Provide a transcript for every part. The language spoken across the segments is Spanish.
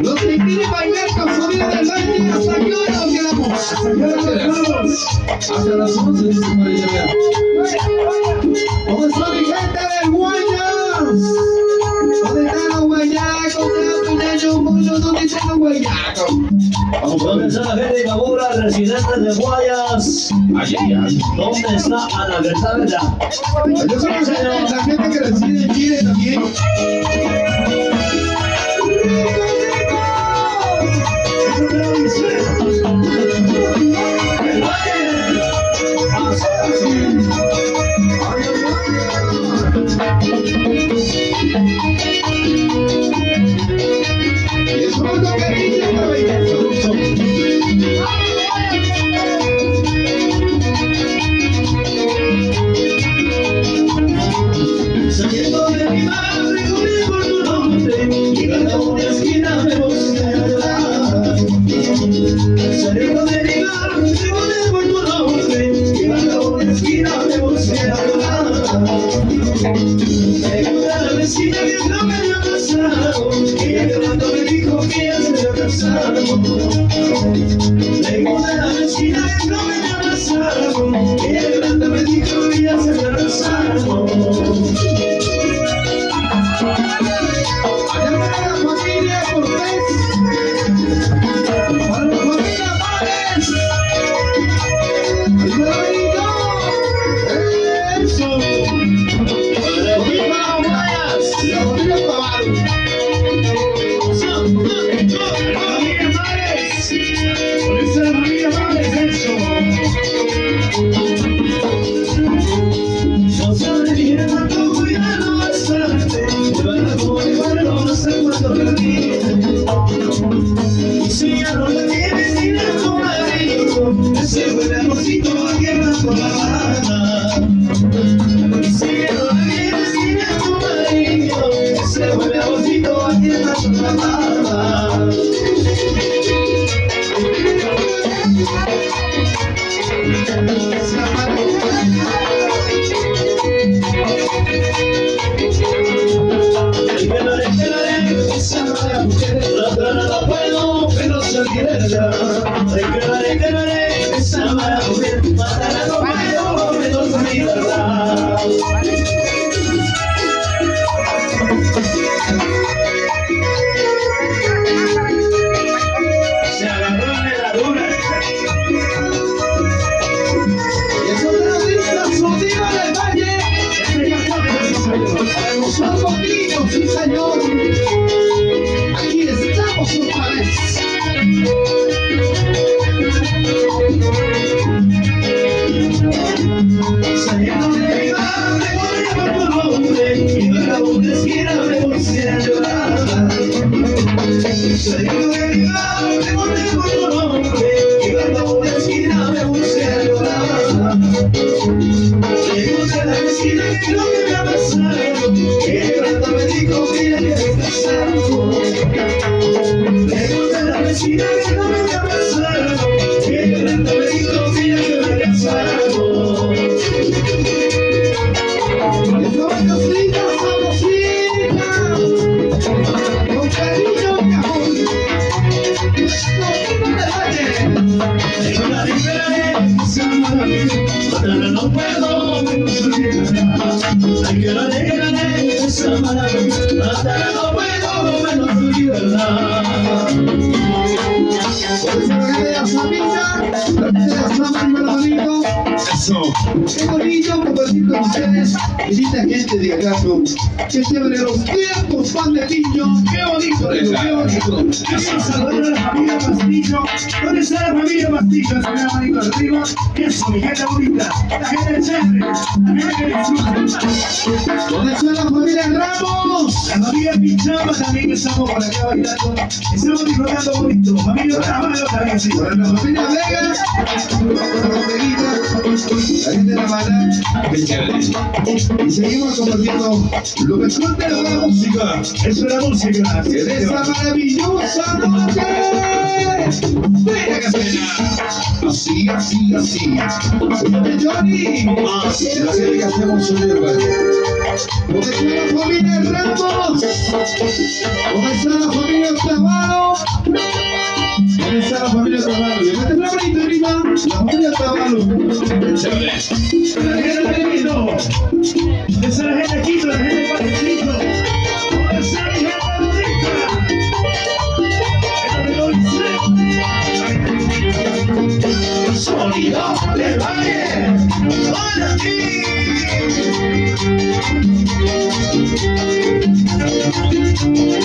Los que quieren bailar con Sonido del Valle, ¿hasta qué hora nos quedamos? Hasta las 11 dice María. ¿Dónde está mi gente del Guayas? ¿Dónde están los guayacos? ¿Dónde están los guayacos? ¿Dónde está la gente de Cabura, residentes de Guayas? Allí, ¿dónde está a la verdad? Yo soy la gente que reside en Chile también. Saliendo de mi madre, corrí por tu nombre, y cada una esquina me buscará. Saliendo de mi madre, corrí por tu nombre, y cada una esquina me buscará. Me gusta la vecina que no me había pasado, ella llorando me dijo que ya se había casado. Me gusta la vecina que no me había pasado, ella llorando me dijo que ya se había casado. Allá para la familia Cortés, para la familia Párez, ¡ayudadito! ¡Eso! La familia Guayas, la familia Otavalo. La familia Párez, por eso la familia Párez, eso. No sobrevive tanto cuidado bastante, llevarla como de cuerno, no sé cuánto repite. Y si ya no la tienes, dile a tu marido, ese huele amorcito va quemando la barba. Y si ya no la tienes, dile a tu marido, ese huele amorcito va quemando la barba. Esa mala mujer, tratarla no puedo, pero se olvidará. Ay, que no haré, esa mala mujer, matarla no puedo, pero se olvidará. Somos algo niños, sí señor. Aquí estamos otra vez. Saliendo de mi madre, por tu nombre, y en la una esquina me puse a llorar. Saliendo de mi madre, por tu nombre, y en la una esquina me puse a llorar. Lejos de la vecina que lo que me ha pasado, que pronto me dijo que ya había casado. Lejos de la vecina que lo que me ha pasado, que pronto me dijo que ya había casado. Sabrosita, sabrosita, con cariño y amor. Sonido del Valle. Tengo una diferencia, otra no puedo menos olvidarla. Ay, que la negra esa maravilla, otra no puedo menos olvidarla. Por eso la gente de la familia, la gente de la familia, hermanito. Eso. Qué bonito compartir con ustedes, linda gente de Agato. Qué chévere los tiempos van de niño. Qué bonito, Rico, qué bonito. Quiero saludar a la familia Pastillo. ¿Dónde está la familia Pastillo? Se me da manito arriba. Eso, mi gente bonita, la gente chévere, la gente que disfruta. ¿Dónde está la familia Ramos? La familia Pichama también estamos por acá bailando. Estamos disfrutando bonito. Familia Otavalo también, sí. Para la familia Vega, la Veguita, la gente de la Maná. Qué chévere. Y seguimos compartiendo lo mejor de la música. Eso es la música. En esta maravillosa noche. Venga que suena. Así, así, así. Señor Johnny. Así es la serie que hacemos Sonido del Valle. ¿Dónde está la familia Ramos? ¿Dónde está la familia Otavalo? ¿Dónde está la familia Otavalo? Levante la manito arriba. La familia Otavalo. Chévere. La gente de Quito. ¿Dónde está la gente de Quito? La gente de Quito. ¿Dónde está mi gente bonita? Sonido del Valle. ¡Hola, ti!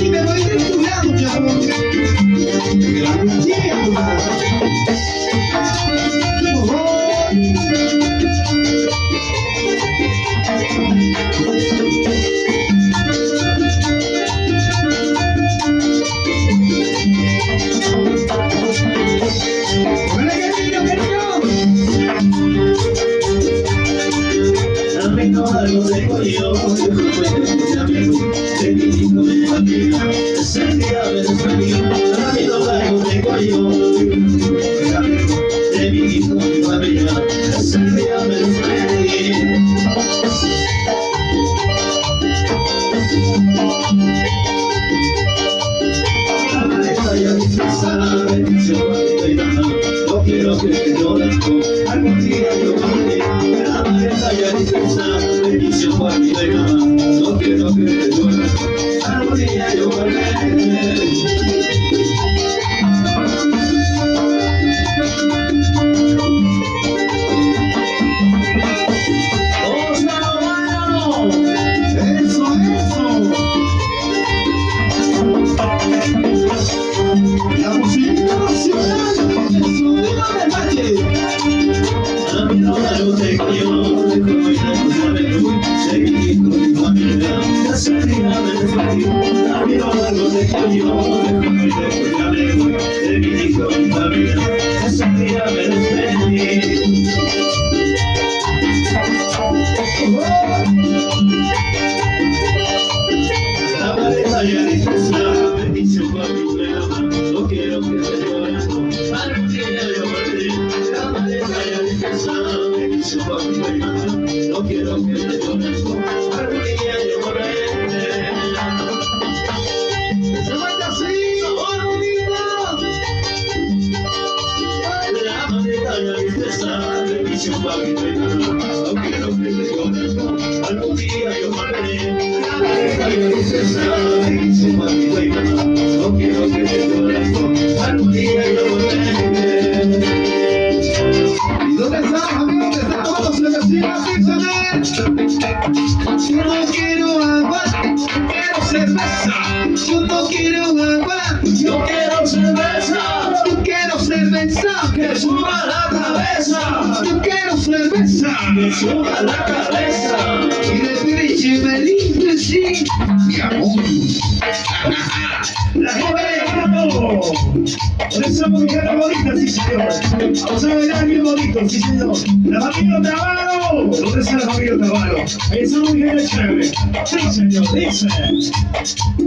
Y me voy estudiando, mi amor. Algo tengo yo, de amigo, de mi hijo, de mi familia, es el día de nuestro amigo. Algo tengo yo, de amigo, de mi hijo, de mi familia, es el día de nuestro amigo. La maleta ya disfrazada, bendición para mi mamá, no quiero que te llores, algún día yo volveré. La maleta ya disfrazada, bendición para mi mamá, no quiero que te llores, algún día yo volveré. La música nacional, el sonido del valle. A mi lado tengo yo, de joven de mi hijo, mi familia, la salida de despedir. A mi lado tengo yo, de joven de mi hijo, mi familia, la salida de despedir. La maleta ya disfrazada, bendición para mi mamá, no quiero que te llores, algún día yo volveré. La maleta ya disfrazada, bendición para mi mamá, no quiero que te llores, algún día yo volveré. Se baila así, sabor bonito. La maleta ya disfrazada, bendición para mi mamá, no quiero que te llores, algún día yo volveré. La maleta ya disfrazada, bendición para mi mamá, no quiero que te llores, algún día yo volveré. ¿Y dónde están, amigos que están tomando cervecita? Díganme. Si no quiero aguantar. Yo no quiero agua, yo quiero cerveza, yo quiero cerveza, que suba la cabeza, yo quiero cerveza, que suba la cabeza. y de derecha me limpio, sí, mi amor. La joven de Gato, por esa mujer bonita, sí señor. Vamos a bailar bien bonito, sí señor. La familia Otavalo, ¿dónde está la familia Otavalo? Esa mujer es chévere. Sí señor, dice.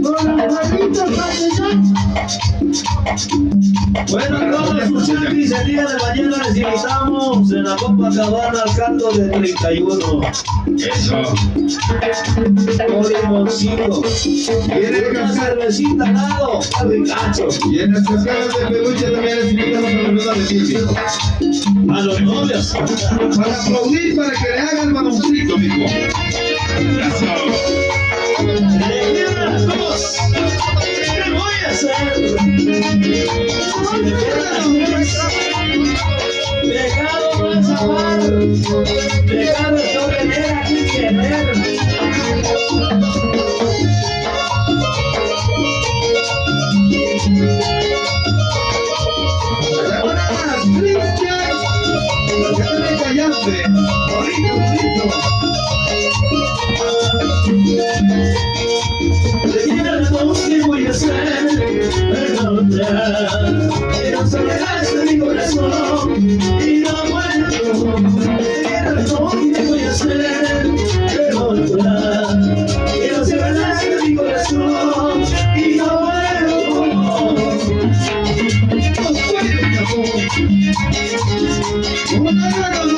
Hola, bonito, bueno, todos los muchachos, el día de mañana les invitamos en la Copacabana al canto de 31. Eso. Con limoncito. Viene Una a cantar. cervecita al lado, al ricacho. Y en nuestras casas de peluche también les invitamos a la luna de piel, viejo. A los novios. Para aplaudir, para que le hagan manoncito, mijo. Eso. Le quedan las dos. ¿Qué voy a hacer? Si me quedan las tres. Pecado no es amar. Pecado es no tener a quien querer. Ahora, Cristian, porque no me callaste. Bonito, bonito. Le quedan las dos, ¿qué voy a hacer? Perdona. Pero soledad de mi corazón y no muero. Le quedan las dos, ¿qué voy a hacer? Perdona. Pero soledad de mi corazón y no muero. No puedo, mi amor. No, no, no.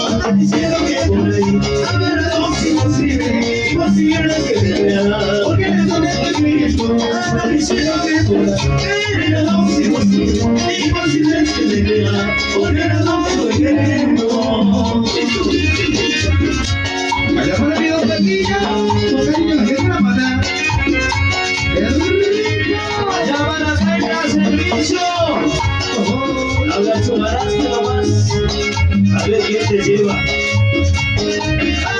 Andan diciendo que por ahí habrá dos imposibles, imposibles que te vean. Porque no te estoy creyendo. Andan diciendo que por ahí habrá dos imposibles, imposibles que te vean. Porque no te estoy creyendo. Allá para mi dos pequeña, con cariño la gente la manda. ¡Es rico! Allá van a traer a servicio. Habla chumaraste nomás. A ver quién te lleva. ¡Ay!